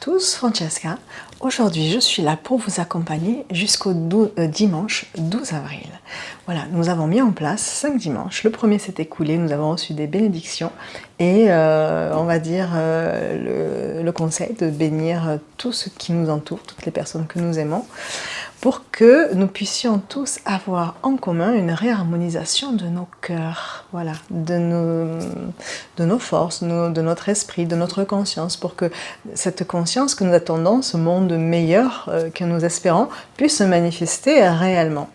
tous, Francesca. Aujourd'hui, je suis là pour vous accompagner jusqu'au dimanche 12 avril. Voilà, nous avons mis en place 5 dimanches. Le premier s'est écoulé, nous avons reçu des bénédictions et on va dire le conseil de bénir tout ce qui nous entoure, toutes les personnes que nous aimons, pour que nous puissions tous avoir en commun une réharmonisation de nos cœurs, voilà, de nos forces, de notre esprit, de notre conscience, pour que cette conscience que nous attendons, ce monde meilleur que nous espérons, puisse se manifester réellement.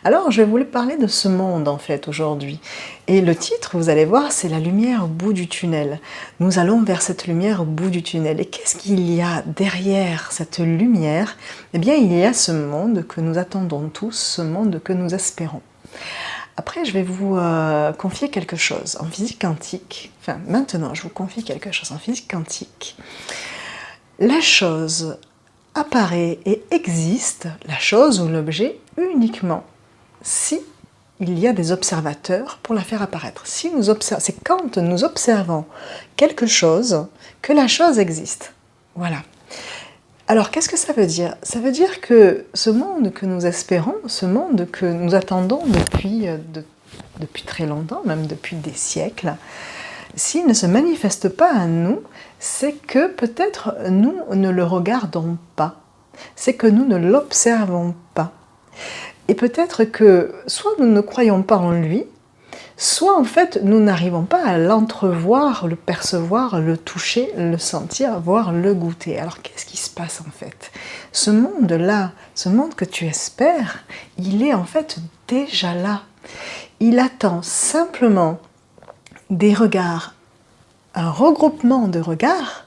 Alors, je voulais parler de ce monde, en fait, aujourd'hui. Et le titre, vous allez voir, c'est « La lumière au bout du tunnel ». Nous allons vers cette lumière au bout du tunnel. Et qu'est-ce qu'il y a derrière cette lumière? Eh bien, il y a ce monde que nous attendons tous, ce monde que nous espérons. Après, je vais vous confier quelque chose en physique quantique. Enfin, maintenant, je vous confie quelque chose en physique quantique. La chose apparaît et existe, la chose ou l'objet, uniquement si il y a des observateurs pour la faire apparaître. C'est quand nous observons quelque chose que la chose existe. Voilà. Alors, qu'est-ce que ça veut dire? Ça veut dire que ce monde que nous espérons, ce monde que nous attendons depuis très longtemps, même depuis des siècles, s'il ne se manifeste pas à nous, c'est que peut-être nous ne le regardons pas, c'est que nous ne l'observons pas. Et peut-être que soit nous ne croyons pas en lui, soit en fait nous n'arrivons pas à l'entrevoir, le percevoir, le toucher, le sentir, voire le goûter. Alors qu'est-ce qui se passe en fait? Ce monde-là, ce monde que tu espères, il est en fait déjà là. Il attend simplement des regards, un regroupement de regards.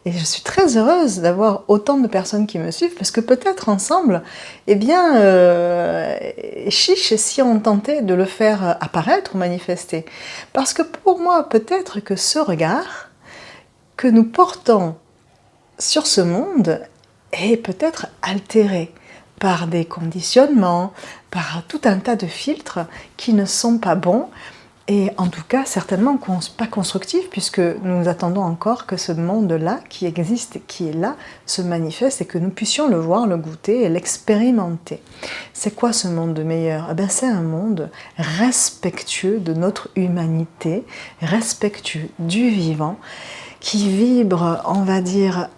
Et je suis très heureuse d'avoir autant de personnes qui me suivent, parce que peut-être ensemble, eh bien, chiche si on tentait de le faire apparaître ou manifester. Parce que pour moi, peut-être que ce regard que nous portons sur ce monde est peut-être altéré par des conditionnements, par tout un tas de filtres qui ne sont pas bons, et en tout cas certainement pas constructif, puisque nous attendons encore que ce monde-là, qui existe, qui est là, se manifeste et que nous puissions le voir, le goûter et l'expérimenter. C'est quoi ce monde meilleur? Eh bien, c'est un monde respectueux de notre humanité, respectueux du vivant, qui vibre, on va dire,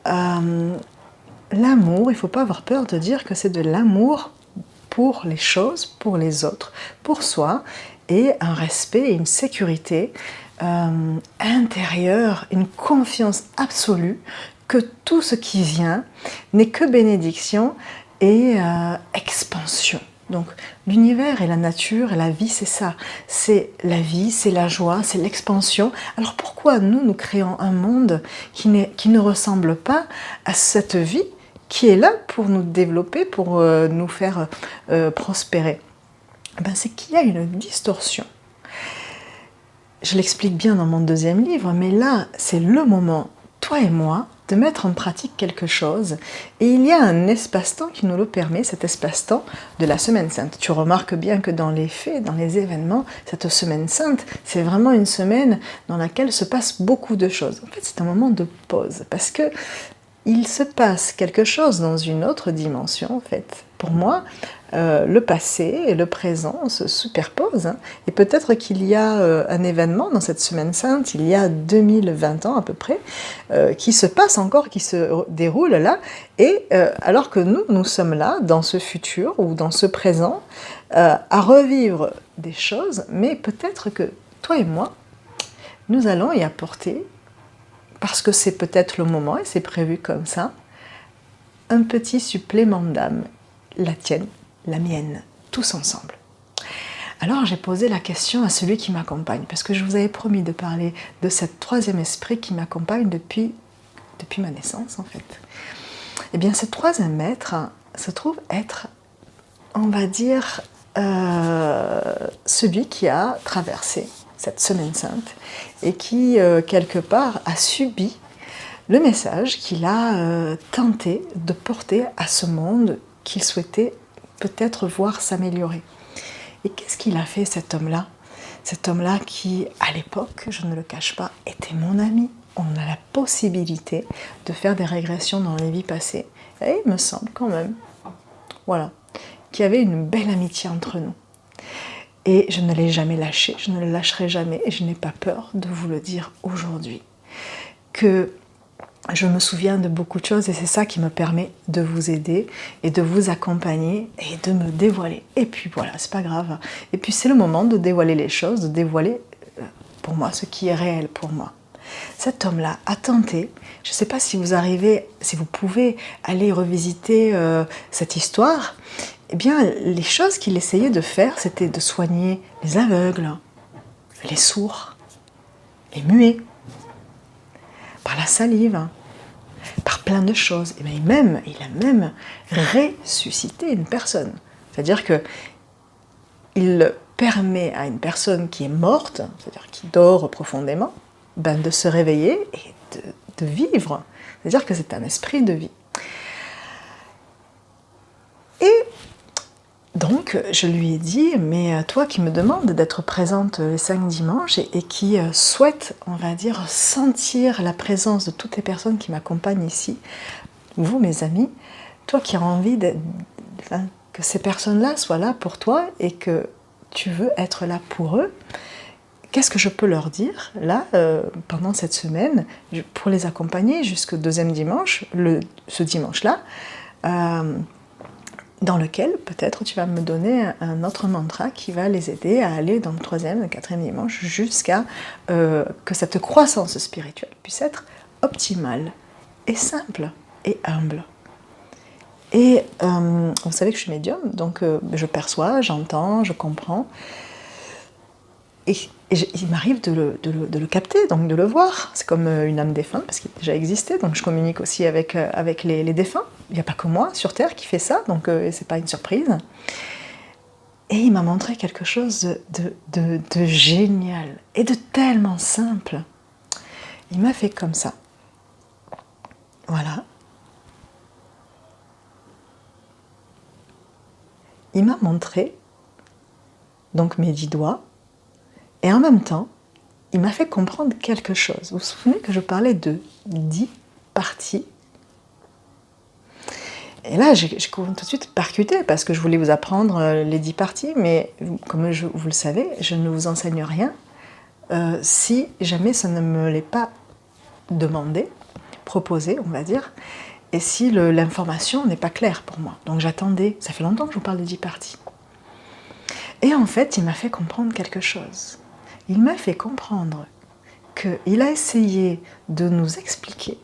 l'amour. Il ne faut pas avoir peur de dire que c'est de l'amour pour les choses, pour les autres, pour soi, et un respect et une sécurité intérieure, une confiance absolue que tout ce qui vient n'est que bénédiction et expansion. Donc l'univers et la nature et la vie, c'est ça. C'est la vie, c'est la joie, c'est l'expansion. Alors pourquoi nous créons un monde qui ne ressemble pas à cette vie qui est là pour nous développer, pour nous faire prospérer? Ben, c'est qu'il y a une distorsion. Je l'explique bien dans mon deuxième livre, mais là, c'est le moment, toi et moi, de mettre en pratique quelque chose. Et il y a un espace-temps qui nous le permet, cet espace-temps de la Semaine Sainte. Tu remarques bien que dans les faits, dans les événements, cette Semaine Sainte, c'est vraiment une semaine dans laquelle se passe beaucoup de choses. En fait, c'est un moment de pause, parce que il se passe quelque chose dans une autre dimension, en fait. Pour moi, le passé et le présent se superposent. Hein. Et peut-être qu'il y a un événement dans cette Semaine Sainte, il y a 2020 ans à peu près, qui se passe encore, qui se déroule là. Et alors que nous sommes là, dans ce futur ou dans ce présent, à revivre des choses, mais peut-être que toi et moi, nous allons y apporter, parce que c'est peut-être le moment, et c'est prévu comme ça, un petit supplément d'âme, la tienne, la mienne, tous ensemble. Alors j'ai posé la question à celui qui m'accompagne, parce que je vous avais promis de parler de cet troisième esprit qui m'accompagne depuis ma naissance en fait. Eh bien ce troisième être se trouve être, on va dire, celui qui a traversé cette Semaine Sainte, et qui, quelque part, a subi le message qu'il a tenté de porter à ce monde qu'il souhaitait peut-être voir s'améliorer. Et qu'est-ce qu'il a fait, cet homme-là? Cet homme-là qui, à l'époque, je ne le cache pas, était mon ami. on a la possibilité de faire des régressions dans les vies passées. Et il me semble quand même, voilà, qu'il y avait une belle amitié entre nous. Et je ne l'ai jamais lâché, je ne le lâcherai jamais, et je n'ai pas peur de vous le dire aujourd'hui. Que je me souviens de beaucoup de choses, et c'est ça qui me permet de vous aider, et de vous accompagner, et de me dévoiler. Et puis voilà, c'est pas grave. Et puis c'est le moment de dévoiler les choses, de dévoiler pour moi ce qui est réel pour moi. Cet homme-là a tenté, je ne sais pas si vous arrivez, si vous pouvez aller revisiter cette histoire, eh bien les choses qu'il essayait de faire, c'était de soigner les aveugles, les sourds, les muets, par la salive, par plein de choses. Et bien il a même ressuscité une personne. C'est-à-dire que il permet à une personne qui est morte, c'est-à-dire qui dort profondément, de se réveiller et de vivre. C'est-à-dire que c'est un esprit de vie. Et donc, je lui ai dit, mais toi qui me demandes d'être présente les 5 dimanches et qui souhaite, on va dire, sentir la présence de toutes les personnes qui m'accompagnent ici, vous, mes amis, toi qui as envie que ces personnes-là soient là pour toi et que tu veux être là pour eux, qu'est-ce que je peux leur dire, là, pendant cette semaine, pour les accompagner jusqu'au 2e dimanche, ce dimanche-là, dans lequel peut-être tu vas me donner un autre mantra qui va les aider à aller dans le 3e, le 4e dimanche, jusqu'à que cette croissance spirituelle puisse être optimale et simple et humble. Et vous savez que je suis médium, donc je perçois, j'entends, je comprends. Et il m'arrive de le capter, donc de le voir. C'est comme une âme défunte, parce qu'il a déjà existé, donc je communique aussi avec les défunts. Il n'y a pas que moi sur Terre qui fait ça, donc c'est pas une surprise. Et il m'a montré quelque chose de génial et de tellement simple. Il m'a fait comme ça. Voilà. Il m'a montré donc mes 10 doigts. Et en même temps, il m'a fait comprendre quelque chose. Vous vous souvenez que je parlais de 10 parties? Et là, j'ai tout de suite percuté parce que je voulais vous apprendre les 10 parties, mais comme vous le savez, je ne vous enseigne rien si jamais ça ne me l'est pas demandé, proposé, on va dire, et si l'information n'est pas claire pour moi. Donc j'attendais, ça fait longtemps que je vous parle des 10 parties. Et en fait, il m'a fait comprendre quelque chose. Il m'a fait comprendre qu'il a essayé de nous expliquer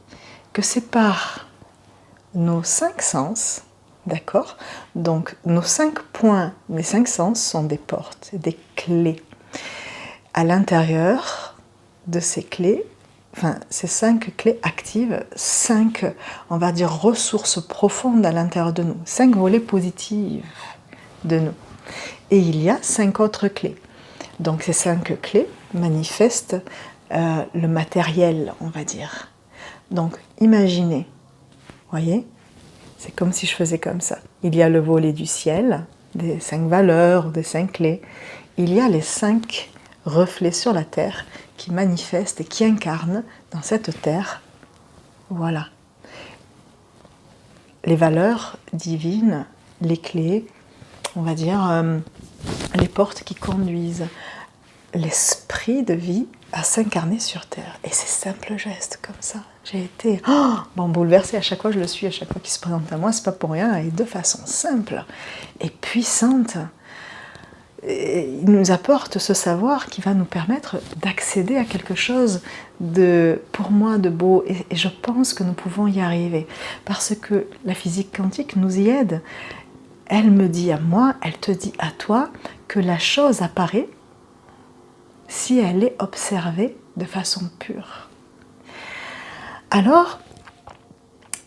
que c'est par nos 5 sens, d'accord? Donc nos 5 points, les 5 sens sont des portes, des clés. À l'intérieur de ces clés, enfin ces 5 clés activent 5, on va dire, ressources profondes à l'intérieur de nous, 5 volets positifs de nous. Et il y a 5 autres clés. Donc ces 5 clés manifestent le matériel, on va dire. Donc imaginez, voyez, c'est comme si je faisais comme ça. Il y a le volet du ciel, des 5 valeurs, des 5 clés. Il y a les 5 reflets sur la terre qui manifestent et qui incarnent dans cette terre, voilà, les valeurs divines, les clés, on va dire, les portes qui conduisent l'esprit de vie à s'incarner sur Terre. Et ces simples gestes comme ça, j'ai été bouleversée. À chaque fois, je le suis, à chaque fois qu'il se présente à moi, c'est pas pour rien, et de façon simple et puissante. Et il nous apporte ce savoir qui va nous permettre d'accéder à quelque chose de, pour moi, de beau. Et je pense que nous pouvons y arriver. Parce que la physique quantique nous y aide. Elle me dit à moi, elle te dit à toi que la chose apparaît si elle est observée de façon pure. Alors,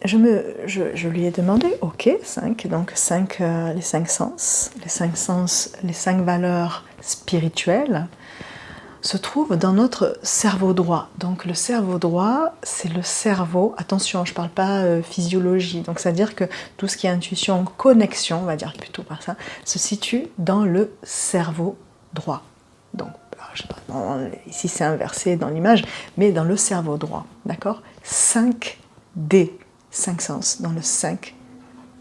je lui ai demandé, ok, 5, donc 5, les 5 sens, les 5 valeurs spirituelles se trouvent dans notre cerveau droit. Donc le cerveau droit, c'est le cerveau, attention, je ne parle pas physiologie, donc c'est-à-dire que tout ce qui est intuition, connexion, on va dire plutôt par ça, se situe dans le cerveau droit. Donc alors, je sais pas, ici c'est inversé dans l'image, mais dans le cerveau droit, d'accord? 5D, 5 sens, dans le 5,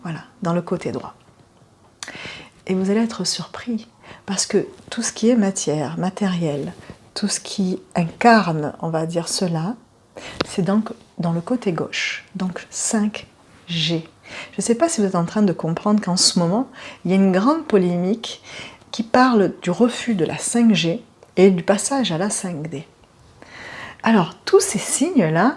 voilà, dans le côté droit. Et vous allez être surpris, parce que tout ce qui est matière, matériel, tout ce qui incarne, on va dire cela, c'est donc dans le côté gauche, donc 5G. Je ne sais pas si vous êtes en train de comprendre qu'en ce moment, il y a une grande polémique qui parle du refus de la 5G et du passage à la 5D. Alors, tous ces signes-là,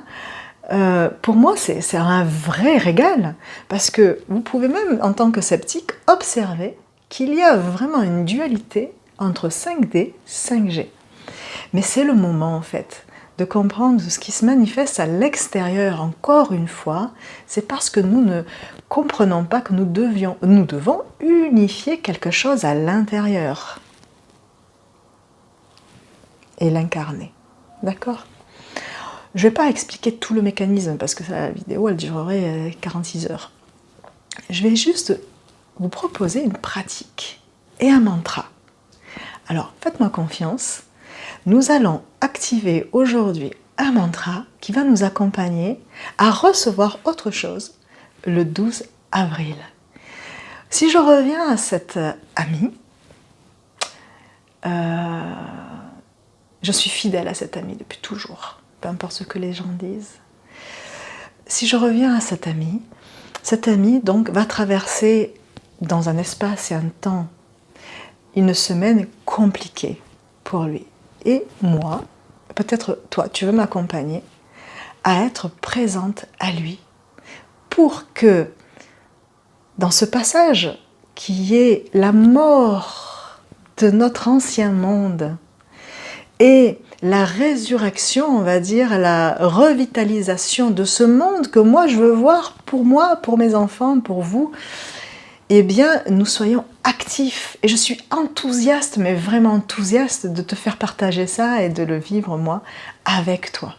pour moi, c'est un vrai régal, parce que vous pouvez même, en tant que sceptique, observer qu'il y a vraiment une dualité entre 5D et 5G. Mais c'est le moment, en fait, de comprendre ce qui se manifeste à l'extérieur, encore une fois, c'est parce que nous ne comprenons pas que nous devons unifier quelque chose à l'intérieur et l'incarner. D'accord ? Je ne vais pas expliquer tout le mécanisme parce que la vidéo elle durerait 46 heures. Je vais juste vous proposer une pratique et un mantra. Alors faites-moi confiance, nous allons activer aujourd'hui un mantra qui va nous accompagner à recevoir autre chose le 12 avril. Si je reviens à cette amie, je suis fidèle à cette amie depuis toujours. Peu importe ce que les gens disent. Si je reviens à cet ami donc va traverser dans un espace et un temps une semaine compliquée pour lui. Et moi, peut-être toi, tu veux m'accompagner à être présente à lui pour que dans ce passage qui est la mort de notre ancien monde et la résurrection, on va dire, la revitalisation de ce monde que moi je veux voir pour moi, pour mes enfants, pour vous, eh bien, nous soyons actifs. Et je suis enthousiaste, mais vraiment enthousiaste de te faire partager ça et de le vivre, moi, avec toi.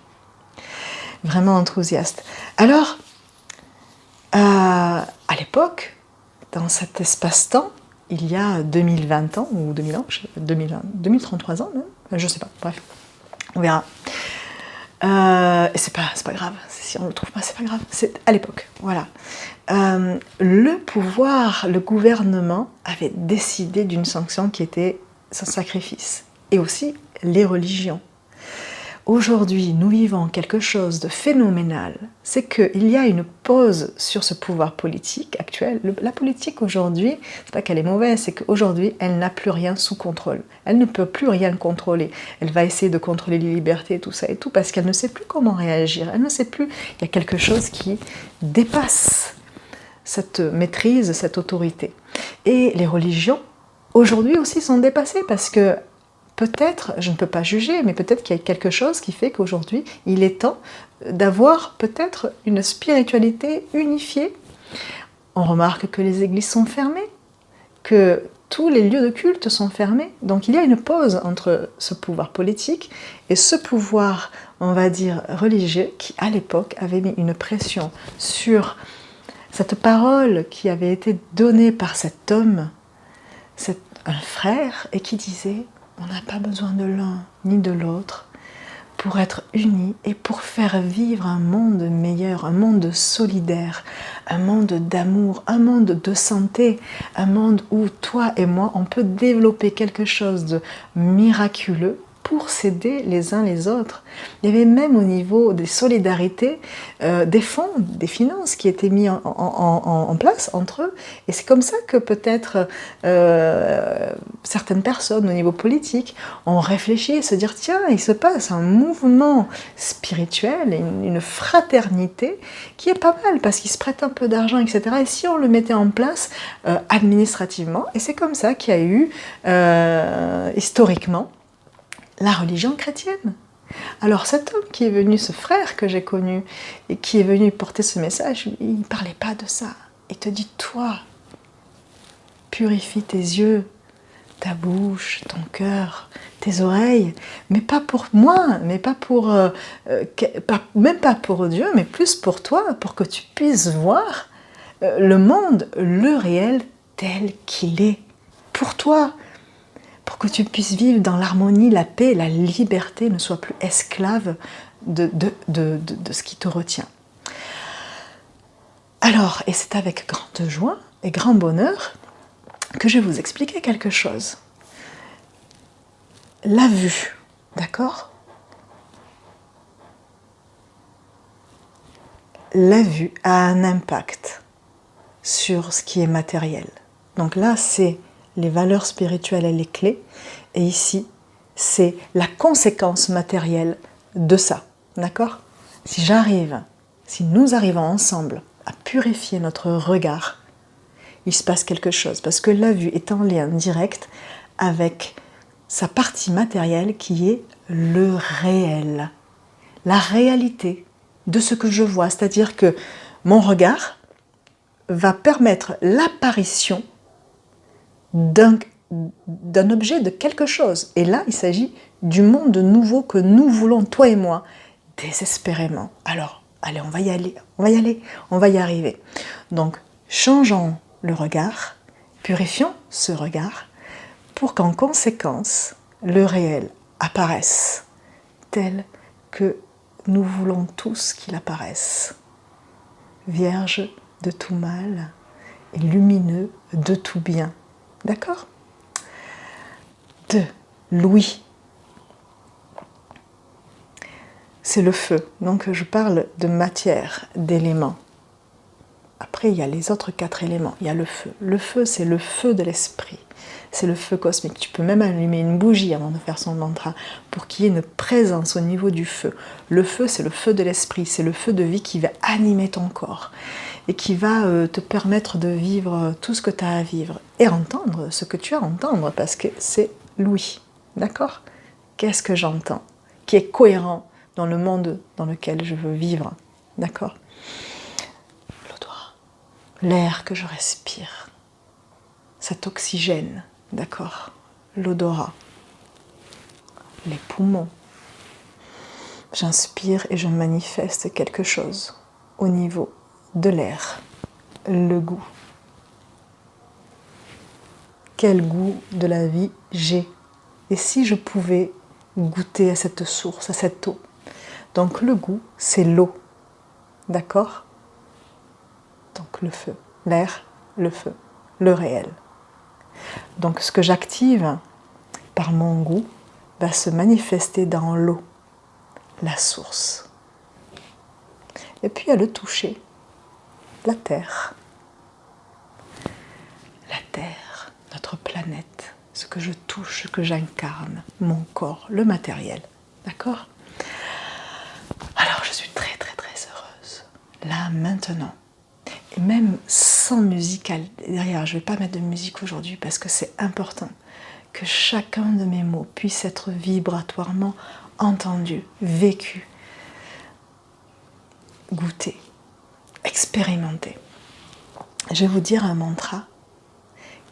Vraiment enthousiaste. Alors, à l'époque, dans cet espace-temps, il y a 2020 ans, ou 2000 ans, 2033 ans même, je sais pas, bref. On verra. Et c'est pas grave. Si on ne le trouve pas, c'est pas grave. C'est à l'époque. Voilà. Le pouvoir, le gouvernement avait décidé d'une sanction qui était son sacrifice. Et aussi les religions. Aujourd'hui, nous vivons quelque chose de phénoménal. C'est qu'il y a une pause sur ce pouvoir politique actuel. La politique aujourd'hui, c'est pas qu'elle est mauvaise, c'est qu'aujourd'hui, elle n'a plus rien sous contrôle. Elle ne peut plus rien contrôler. Elle va essayer de contrôler les libertés, tout ça et tout, parce qu'elle ne sait plus comment réagir. Elle ne sait plus. Il y a quelque chose qui dépasse cette maîtrise, cette autorité. Et les religions, aujourd'hui aussi, sont dépassées parce que peut-être, je ne peux pas juger, mais peut-être qu'il y a quelque chose qui fait qu'aujourd'hui, il est temps d'avoir peut-être une spiritualité unifiée. On remarque que les églises sont fermées, que tous les lieux de culte sont fermés. Donc il y a une pause entre ce pouvoir politique et ce pouvoir, on va dire, religieux, qui à l'époque avait mis une pression sur cette parole qui avait été donnée par cet homme, un frère, et qui disait: on n'a pas besoin de l'un ni de l'autre pour être unis et pour faire vivre un monde meilleur, un monde solidaire, un monde d'amour, un monde de santé, un monde où toi et moi, on peut développer quelque chose de miraculeux pour s'aider les uns les autres. Il y avait même au niveau des solidarités, des fonds, des finances qui étaient mis en place entre eux. Et c'est comme ça que peut-être certaines personnes au niveau politique ont réfléchi et se dire: tiens, il se passe un mouvement spirituel, une fraternité qui est pas mal parce qu'ils se prêtent un peu d'argent, etc. Et si on le mettait en place administrativement, et c'est comme ça qu'il y a eu historiquement la religion chrétienne. Alors cet homme qui est venu, ce frère que j'ai connu, et qui est venu porter ce message, il ne parlait pas de ça. Il te dit: toi, purifie tes yeux, ta bouche, ton cœur, tes oreilles, mais pas pour moi, mais pas pour, même pas pour Dieu, mais plus pour toi, pour que tu puisses voir le monde, le réel tel qu'il est, pour toi pour que tu puisses vivre dans l'harmonie, la paix, la liberté, ne sois plus esclave de ce qui te retient. Alors, et c'est avec grande joie et grand bonheur que je vais vous expliquer quelque chose. La vue, d'accord? La vue a un impact sur ce qui est matériel. Donc là, c'est les valeurs spirituelles et les clés. Et ici, c'est la conséquence matérielle de ça. D'accord? Si nous arrivons ensemble à purifier notre regard, il se passe quelque chose. Parce que la vue est en lien direct avec sa partie matérielle qui est le réel. La réalité de ce que je vois. C'est-à-dire que mon regard va permettre l'apparition d'un objet, de quelque chose. Et là, il s'agit du monde nouveau que nous voulons, toi et moi, désespérément. Alors, allez, on va y aller, on va y arriver. Donc, changeons le regard, purifions ce regard, pour qu'en conséquence, le réel apparaisse tel que nous voulons tous qu'il apparaisse. Vierge de tout mal et lumineux de tout bien. D'accord? 2. L'ouïe. C'est le feu. Donc je parle de matière, d'éléments. Après, il y a les autres 4 éléments. Il y a le feu. Le feu, c'est le feu de l'esprit. C'est le feu cosmique. Tu peux même allumer une bougie avant de faire son mantra pour qu'il y ait une présence au niveau du feu. Le feu, c'est le feu de l'esprit. C'est le feu de vie qui va animer ton corps et qui va te permettre de vivre tout ce que tu as à vivre et entendre ce que tu as à entendre parce que c'est l'ouïe. D'accord? Qu'est-ce que j'entends? Qui est cohérent dans le monde dans lequel je veux vivre. D'accord? L'odorat. L'air que je respire. Cet oxygène. D'accord? L'odorat. Les poumons. J'inspire et je manifeste quelque chose au niveau de l'air. Le goût. Quel goût de la vie j'ai? Et si je pouvais goûter à cette source, à cette eau? Donc le goût, c'est l'eau. D'accord? Donc le feu. L'air, le feu. Le réel. Donc ce que j'active par mon goût va se manifester dans l'eau, la source. Et puis il y a le toucher, la terre. La terre, notre planète, ce que je touche, ce que j'incarne, mon corps, le matériel. D'accord? Alors je suis très très très heureuse. Là, maintenant. Et même sans musique derrière, je ne vais pas mettre de musique aujourd'hui parce que c'est important que chacun de mes mots puisse être vibratoirement entendu, vécu, goûté, expérimenté. Je vais vous dire un mantra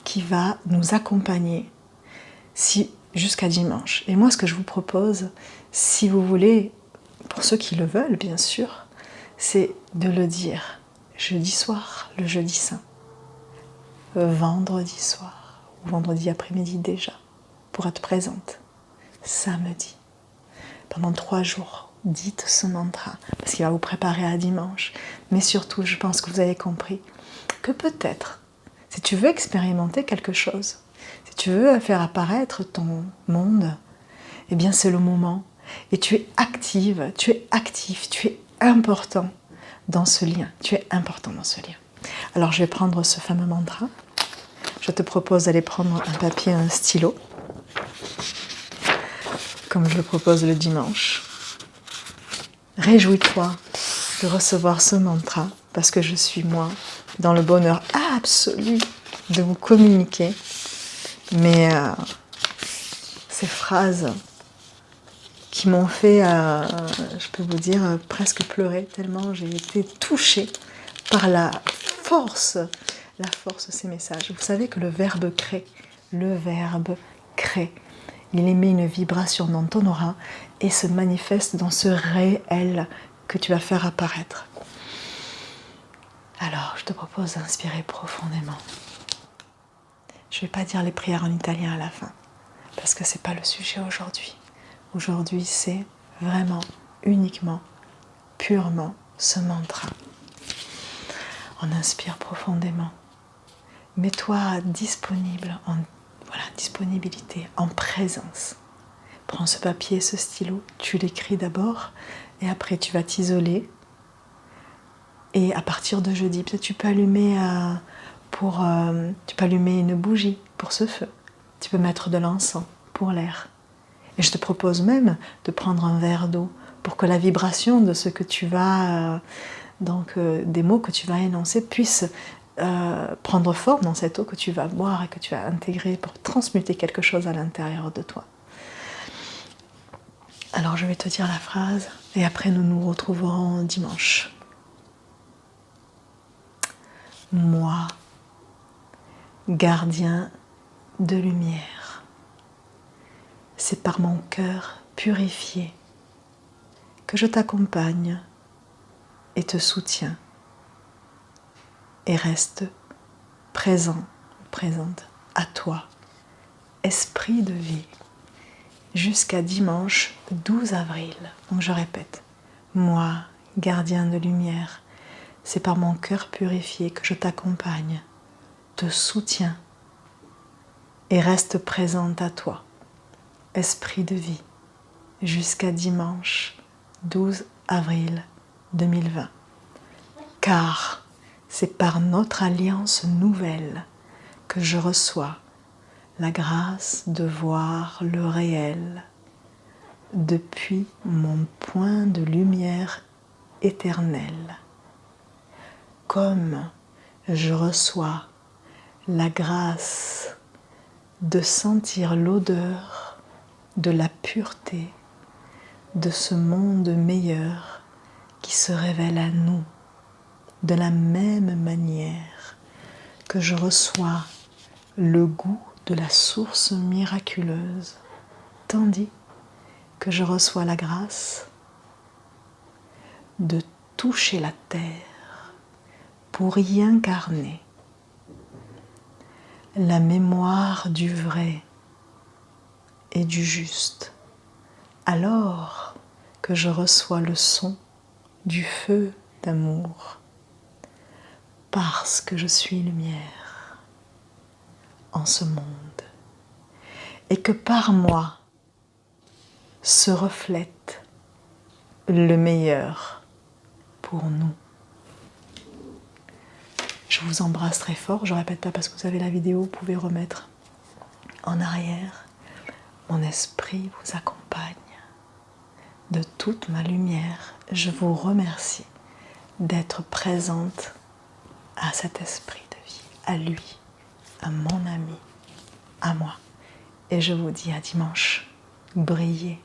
qui va nous accompagner jusqu'à dimanche. Et moi, ce que je vous propose, si vous voulez, pour ceux qui le veulent, bien sûr, c'est de le dire jeudi soir, le jeudi saint, vendredi soir, ou vendredi après-midi déjà, pour être présente, samedi. Pendant 3 jours, dites ce mantra, parce qu'il va vous préparer à dimanche. Mais surtout, je pense que vous avez compris que peut-être, si tu veux expérimenter quelque chose, si tu veux faire apparaître ton monde, eh bien c'est le moment. Et tu es active, tu es actif, tu es important dans ce lien. Tu es important dans ce lien. Alors je vais prendre ce fameux mantra. Je te propose d'aller prendre un papier et un stylo, comme je le propose le dimanche. Réjouis-toi de recevoir ce mantra, parce que je suis moi dans le bonheur absolu de vous communiquer ces phrases qui m'ont fait, je peux vous dire, presque pleurer, tellement j'ai été touchée par la force de ces messages. Vous savez que le verbe crée, il émet une vibration dans ton aura et se manifeste dans ce réel que tu vas faire apparaître. Alors, je te propose d'inspirer profondément. Je ne vais pas dire les prières en italien à la fin. parce que c'est pas le sujet aujourd'hui. Aujourd'hui, c'est vraiment, uniquement, purement ce mantra. On inspire profondément. Mets-toi disponible, disponibilité, en présence. Prends ce papier, ce stylo, tu l'écris d'abord et après tu vas t'isoler. Et à partir de jeudi, peut-être tu peux allumer une bougie pour ce feu. Tu peux mettre de l'encens pour l'air. Et je te propose même de prendre un verre d'eau pour que la vibration de ce que tu vas, des mots que tu vas énoncer puisse prendre forme dans cette eau que tu vas boire et que tu vas intégrer pour transmuter quelque chose à l'intérieur de toi. Alors je vais te dire la phrase et après nous nous retrouverons dimanche. Moi, gardien de lumière, c'est par mon cœur purifié que je t'accompagne et te soutiens et reste présent, présente à toi, esprit de vie, jusqu'à dimanche 12 avril. Donc je répète, moi, gardien de lumière, c'est par mon cœur purifié que je t'accompagne, te soutiens et reste présente à toi, esprit de vie, jusqu'à dimanche 12 avril 2020. Car c'est par notre alliance nouvelle que je reçois la grâce de voir le réel depuis mon point de lumière éternelle. Comme je reçois la grâce de sentir l'odeur de la pureté de ce monde meilleur qui se révèle à nous, de la même manière que je reçois le goût de la source miraculeuse, tandis que je reçois la grâce de toucher la terre pour y incarner la mémoire du vrai et du juste, alors que je reçois le son du feu d'amour, parce que je suis lumière en ce monde, et que par moi se reflète le meilleur pour nous. Je vous embrasse très fort, je ne répète pas parce que vous avez la vidéo, vous pouvez remettre en arrière. Mon esprit vous accompagne de toute ma lumière. Je vous remercie d'être présente à cet esprit de vie, à lui, à mon ami, à moi. Et je vous dis à dimanche. Brillez.